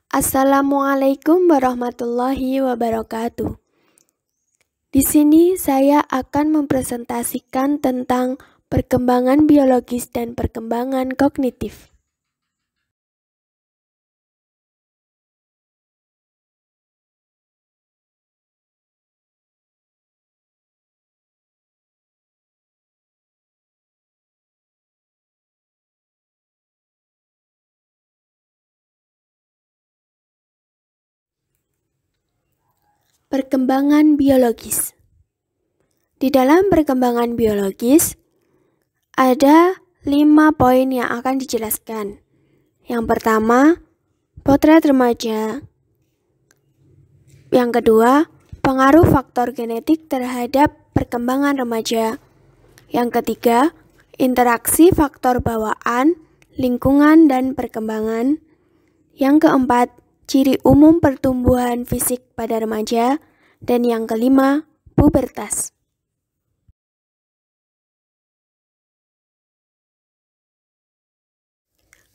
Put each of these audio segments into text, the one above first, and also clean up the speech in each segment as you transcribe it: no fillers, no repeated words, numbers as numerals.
Assalamualaikum warahmatullahi wabarakatuh. Di sini saya akan mempresentasikan tentang perkembangan biologis dan perkembangan kognitif. Perkembangan biologis. Di dalam perkembangan biologis, ada 5 poin yang akan dijelaskan. Yang pertama, potret remaja. Yang kedua, pengaruh faktor genetik terhadap perkembangan remaja. Yang ketiga, interaksi faktor bawaan, lingkungan, dan perkembangan. Yang keempat, ciri umum pertumbuhan fisik pada remaja. Dan yang kelima, pubertas.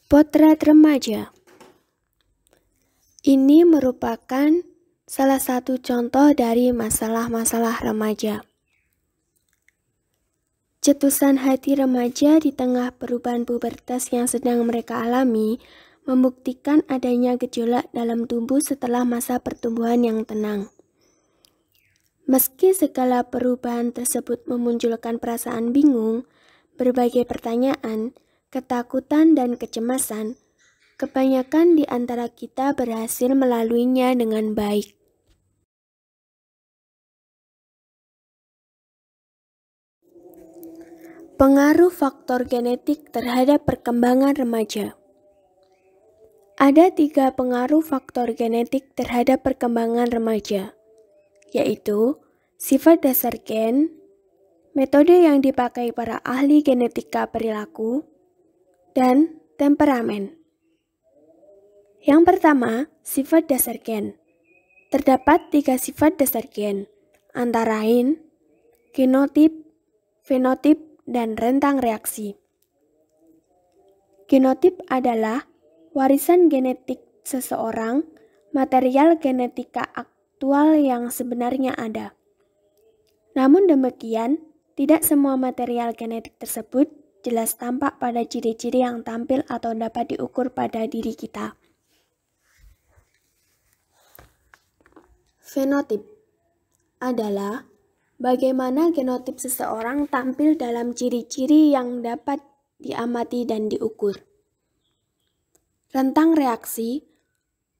Potret remaja. Ini merupakan salah satu contoh dari masalah-masalah remaja. Cetusan hati remaja di tengah perubahan pubertas yang sedang mereka alami membuktikan adanya gejolak dalam tubuh setelah masa pertumbuhan yang tenang. Meski segala perubahan tersebut memunculkan perasaan bingung, berbagai pertanyaan, ketakutan, dan kecemasan, kebanyakan di antara kita berhasil melaluinya dengan baik. Pengaruh faktor genetik terhadap perkembangan remaja. Ada 3 pengaruh faktor genetik terhadap perkembangan remaja, yaitu sifat dasar gen, metode yang dipakai para ahli genetika perilaku, dan temperamen. Yang pertama, sifat dasar gen. Terdapat 3 sifat dasar gen, antara lain genotip, fenotip, dan rentang reaksi. Genotip adalah warisan genetik seseorang, material genetika aktual yang sebenarnya ada. Namun demikian, tidak semua material genetik tersebut jelas tampak pada ciri-ciri yang tampil atau dapat diukur pada diri kita. Fenotip adalah bagaimana genotip seseorang tampil dalam ciri-ciri yang dapat diamati dan diukur. Rentang reaksi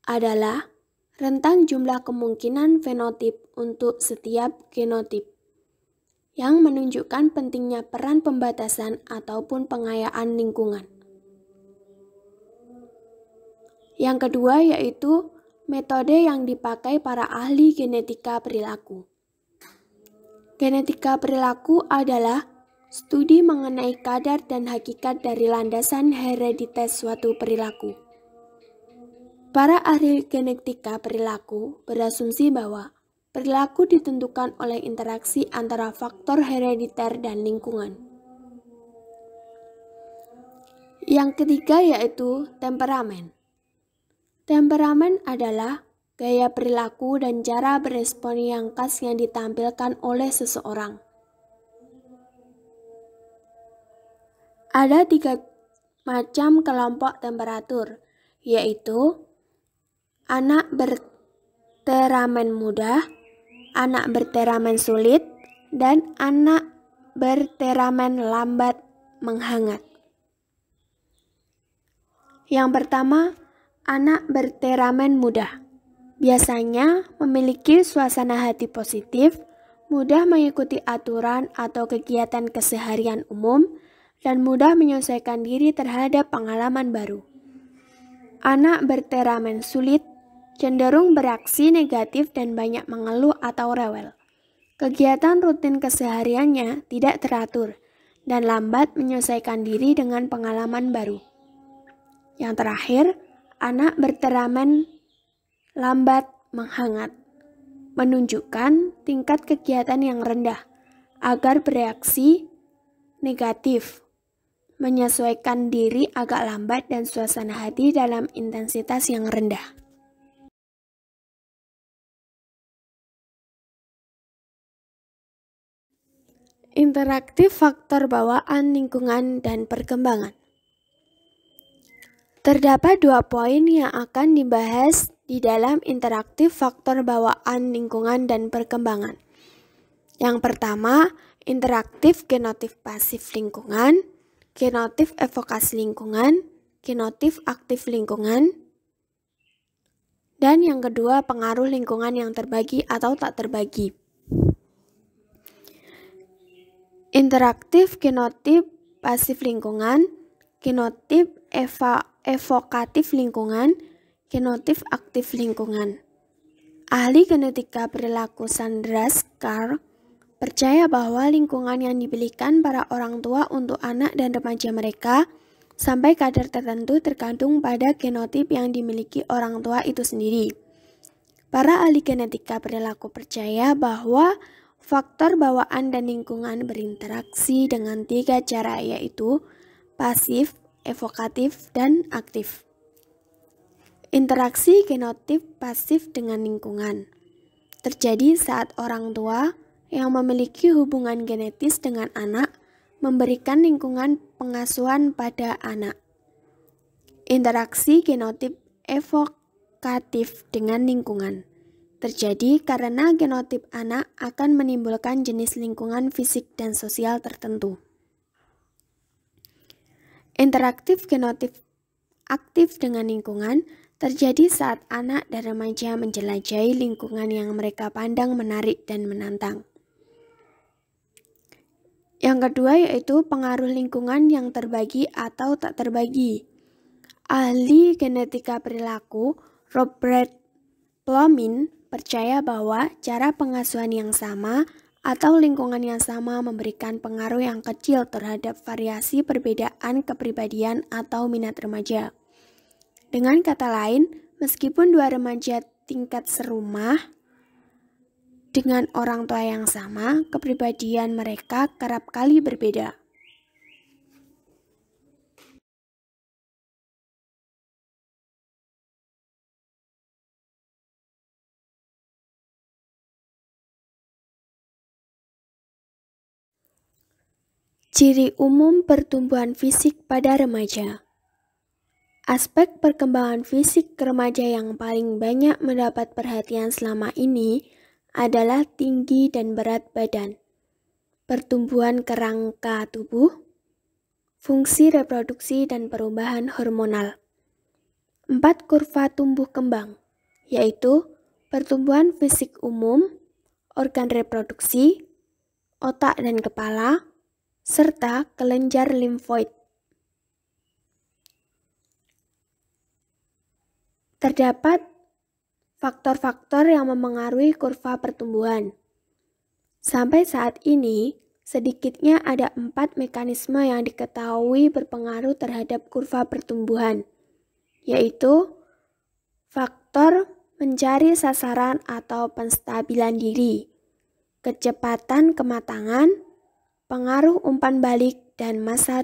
adalah rentang jumlah kemungkinan fenotip untuk setiap genotip, yang menunjukkan pentingnya peran pembatasan ataupun pengayaan lingkungan. Yang kedua yaitu metode yang dipakai para ahli genetika perilaku. Genetika perilaku adalah studi mengenai kadar dan hakikat dari landasan hereditas suatu perilaku. Para ahli genetika perilaku berasumsi bahwa perilaku ditentukan oleh interaksi antara faktor herediter dan lingkungan. Yang ketiga yaitu temperamen. Temperamen adalah gaya perilaku dan cara berespon yang khas yang ditampilkan oleh seseorang. Ada 3 macam kelompok temperatur, yaitu anak bertemperamen mudah, anak bertemperamen sulit, dan anak bertemperamen lambat menghangat. Yang pertama, anak bertemperamen mudah. Biasanya memiliki suasana hati positif, mudah mengikuti aturan atau kegiatan keseharian umum, dan mudah menyesuaikan diri terhadap pengalaman baru. Anak bertemperamen sulit cenderung bereaksi negatif dan banyak mengeluh atau rewel. Kegiatan rutin kesehariannya tidak teratur dan lambat menyesuaikan diri dengan pengalaman baru. Yang terakhir, anak bertemperamen lambat menghangat, menunjukkan tingkat kegiatan yang rendah agar bereaksi negatif, menyesuaikan diri agak lambat dan suasana hati dalam intensitas yang rendah. Interaktif faktor bawaan, lingkungan, dan perkembangan. Terdapat 2 poin yang akan dibahas di dalam interaktif faktor bawaan, lingkungan, dan perkembangan. Yang pertama, interaktif genotif pasif lingkungan, genotif evokasi lingkungan, genotif aktif lingkungan, dan yang kedua, pengaruh lingkungan yang terbagi atau tak terbagi. Interaktif genotif pasif lingkungan, genotif evokatif lingkungan, genotif aktif lingkungan. Ahli genetika perilaku Sandra Scar percaya bahwa lingkungan yang dipilihkan para orang tua untuk anak dan remaja mereka sampai kadar tertentu tergantung pada genotip yang dimiliki orang tua itu sendiri. Para ahli genetika perilaku percaya bahwa faktor bawaan dan lingkungan berinteraksi dengan 3 cara, yaitu pasif, evokatif, dan aktif. Interaksi genotip pasif dengan lingkungan terjadi saat orang tua yang memiliki hubungan genetis dengan anak memberikan lingkungan pengasuhan pada anak. Interaksi genotip evokatif dengan lingkungan terjadi karena genotip anak akan menimbulkan jenis lingkungan fisik dan sosial tertentu. Interaktif genotip aktif dengan lingkungan terjadi saat anak dan remaja menjelajahi lingkungan yang mereka pandang menarik dan menantang. Yang kedua yaitu pengaruh lingkungan yang terbagi atau tak terbagi. Ahli genetika perilaku Robert Plomin percaya bahwa cara pengasuhan yang sama atau lingkungan yang sama memberikan pengaruh yang kecil terhadap variasi perbedaan kepribadian atau minat remaja. Dengan kata lain, meskipun 2 remaja tingkat serumah dengan orang tua yang sama, kepribadian mereka kerap kali berbeda. Ciri umum pertumbuhan fisik pada remaja. Aspek perkembangan fisik remaja yang paling banyak mendapat perhatian selama ini adalah tinggi dan berat badan, pertumbuhan kerangka tubuh, fungsi reproduksi, dan perubahan hormonal. 4 kurva tumbuh kembang, yaitu pertumbuhan fisik umum, organ reproduksi, otak dan kepala, serta kelenjar limfoid. Terdapat faktor-faktor yang memengaruhi kurva pertumbuhan. Sampai saat ini, sedikitnya ada 4 mekanisme yang diketahui berpengaruh terhadap kurva pertumbuhan, yaitu faktor mencari sasaran atau penstabilan diri, kecepatan kematangan, pengaruh umpan balik, dan massa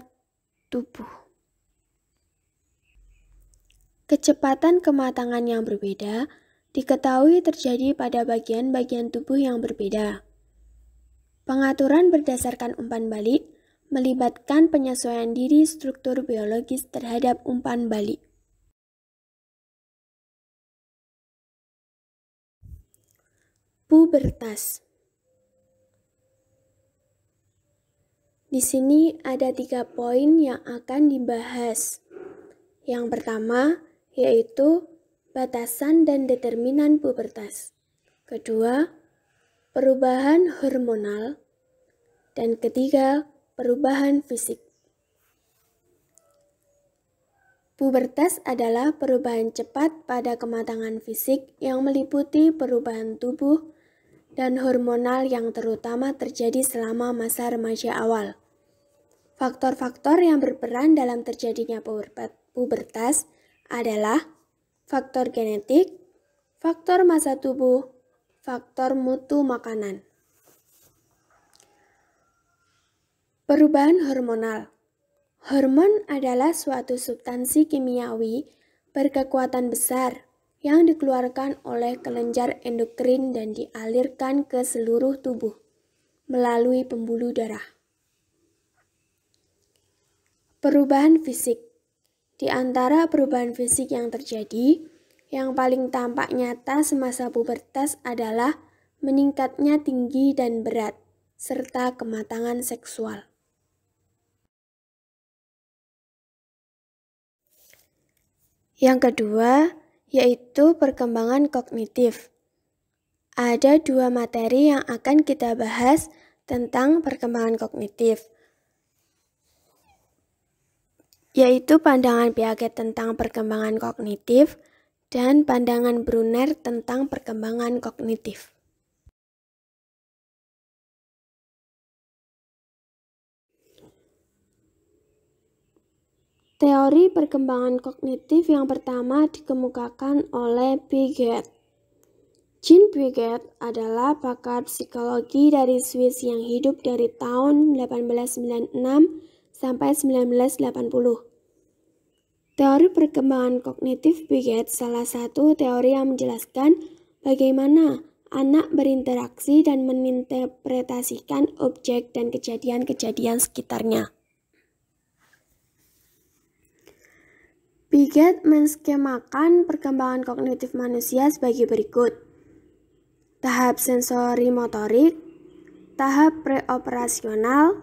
tubuh. Kecepatan kematangan yang berbeda diketahui terjadi pada bagian-bagian tubuh yang berbeda. Pengaturan berdasarkan umpan balik melibatkan penyesuaian diri struktur biologis terhadap umpan balik. Pubertas. Di sini ada 3 poin yang akan dibahas. Yang pertama yaitu batasan dan determinan pubertas. Kedua, perubahan hormonal. Dan ketiga, perubahan fisik. Pubertas adalah perubahan cepat pada kematangan fisik yang meliputi perubahan tubuh dan hormonal yang terutama terjadi selama masa remaja awal. Faktor-faktor yang berperan dalam terjadinya pubertas adalah faktor genetik, faktor massa tubuh, faktor mutu makanan. Perubahan hormonal. Hormon adalah suatu substansi kimiawi berkekuatan besar yang dikeluarkan oleh kelenjar endokrin dan dialirkan ke seluruh tubuh. melalui pembuluh darah. Perubahan fisik. Di antara perubahan fisik yang terjadi, yang paling tampak nyata semasa pubertas adalah meningkatnya tinggi dan berat, serta kematangan seksual. Yang kedua, yaitu perkembangan kognitif. Ada dua materi yang akan kita bahas tentang perkembangan kognitif, yaitu pandangan Piaget tentang perkembangan kognitif dan pandangan Brunner tentang perkembangan kognitif. Teori perkembangan kognitif yang pertama dikemukakan oleh Piaget. Jean Piaget adalah pakar psikologi dari Swiss yang hidup dari tahun 1896 sampai 1980. Teori perkembangan kognitif Piaget salah satu teori yang menjelaskan bagaimana anak berinteraksi dan menginterpretasikan objek dan kejadian-kejadian sekitarnya. Piaget menskemakan perkembangan kognitif manusia sebagai berikut. Tahap sensori motorik, tahap preoperasional,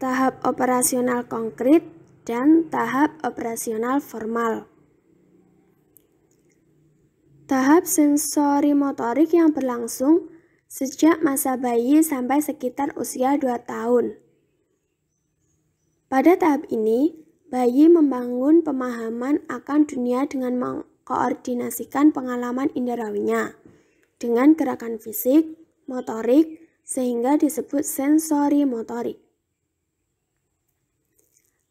tahap operasional konkret, dan tahap operasional formal. Tahap sensori motorik yang berlangsung sejak masa bayi sampai sekitar usia 2 tahun. Pada tahap ini, bayi membangun pemahaman akan dunia dengan mengkoordinasikan pengalaman inderawinya dengan gerakan fisik, motorik, sehingga disebut sensori motorik.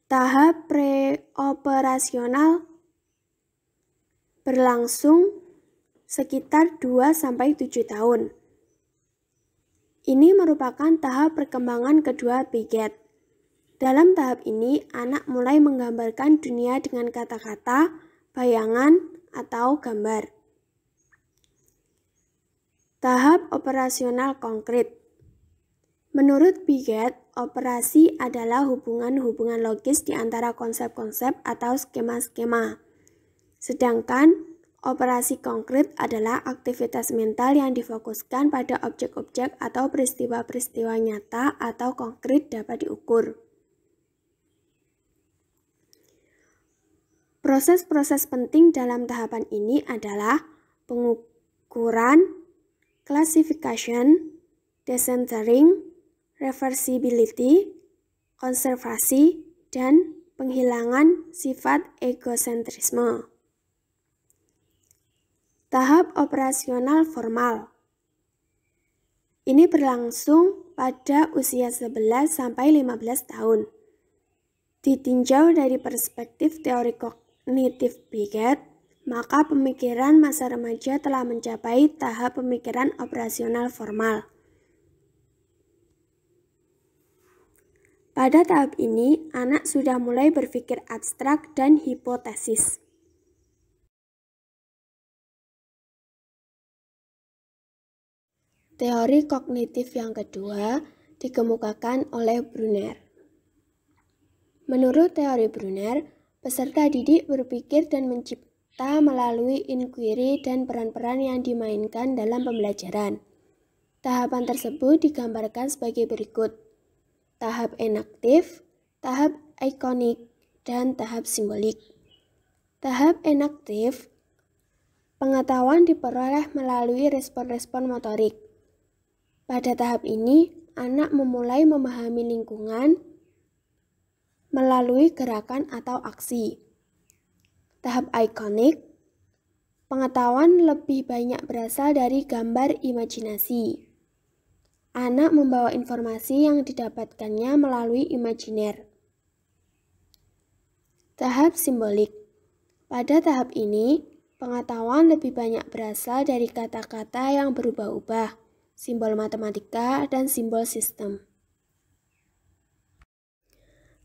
Tahap preoperasional berlangsung sekitar 2-7 tahun. Ini merupakan tahap perkembangan kedua Piaget. Dalam tahap ini, anak mulai menggambarkan dunia dengan kata-kata, bayangan, atau gambar. Tahap operasional konkret. Menurut Piaget, operasi adalah hubungan-hubungan logis di antara konsep-konsep atau skema-skema. Sedangkan operasi konkret adalah aktivitas mental yang difokuskan pada objek-objek atau peristiwa-peristiwa nyata atau konkret dapat diukur. Proses-proses penting dalam tahapan ini adalah pengukuran, classification, decentering, reversibility, konservasi, dan penghilangan sifat egosentrisme. Tahap operasional formal. Ini berlangsung pada usia 11-15 tahun. Ditinjau dari perspektif teori kognitif Piaget, maka pemikiran masa remaja telah mencapai tahap pemikiran operasional formal. Pada tahap ini, anak sudah mulai berpikir abstrak dan hipotesis. Teori kognitif yang kedua dikemukakan oleh Brunner. Menurut teori Brunner, peserta didik berpikir dan mencipta melalui inquiry dan peran-peran yang dimainkan dalam pembelajaran. Tahapan tersebut digambarkan sebagai berikut. Tahap enaktif, tahap ikonik, dan tahap simbolik. Tahap enaktif, pengetahuan diperoleh melalui respon-respon motorik. Pada tahap ini, anak memulai memahami lingkungan melalui gerakan atau aksi. Tahap ikonik, pengetahuan lebih banyak berasal dari gambar imajinasi. Anak membawa informasi yang didapatkannya melalui imajiner. Tahap simbolik. Pada tahap ini, pengetahuan lebih banyak berasal dari kata-kata yang berubah-ubah, simbol matematika, dan simbol sistem.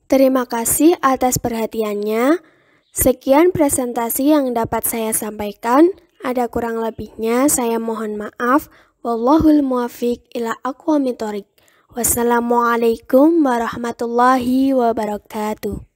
Terima kasih atas perhatiannya. Sekian presentasi yang dapat saya sampaikan. Ada kurang lebihnya, saya mohon maaf. Wallahul muwaffiq ila aqwamit thoriq. Wassalamualaikum warahmatullahi wabarakatuh.